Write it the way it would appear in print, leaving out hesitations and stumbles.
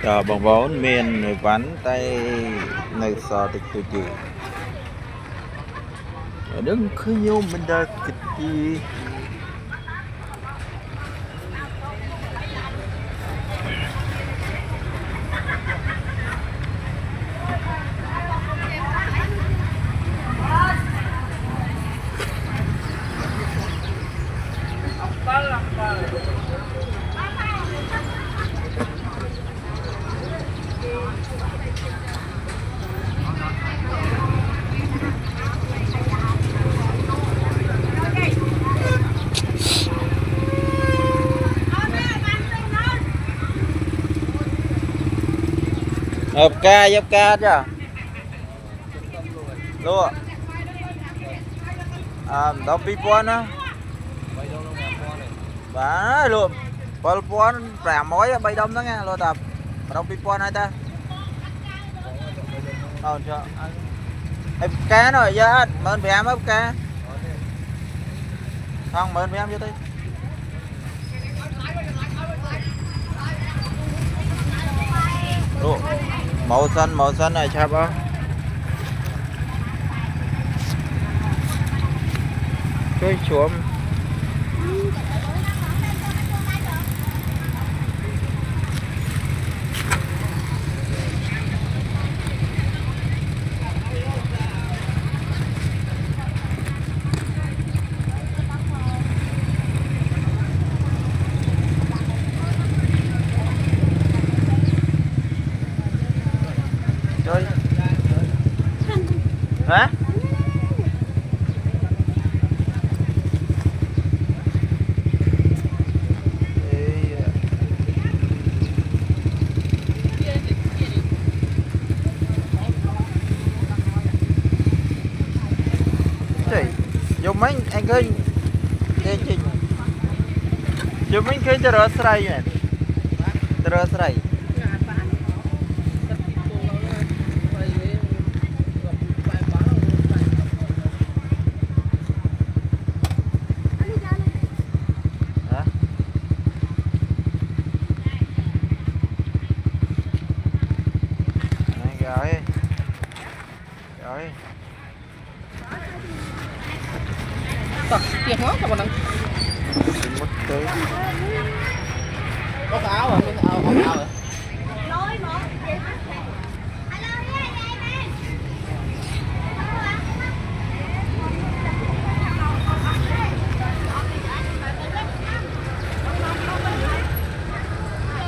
cho bằng vốn miền vắn tay nơi so tịch tôi chị đừng khơi nhôm mình đã kịch gì ập ca chứ luôn đó pipon á và luôn pipon rà mối bay đông đó nghe luôn tập đâu pipon ai ta cho cá rồi giá mơn phải em cá không mơn phải em vô đi màu xanh này chạp á cái chuông hả dùng mấy anh khơi dùng mấy khơi cho rớt sài vậy rớt sài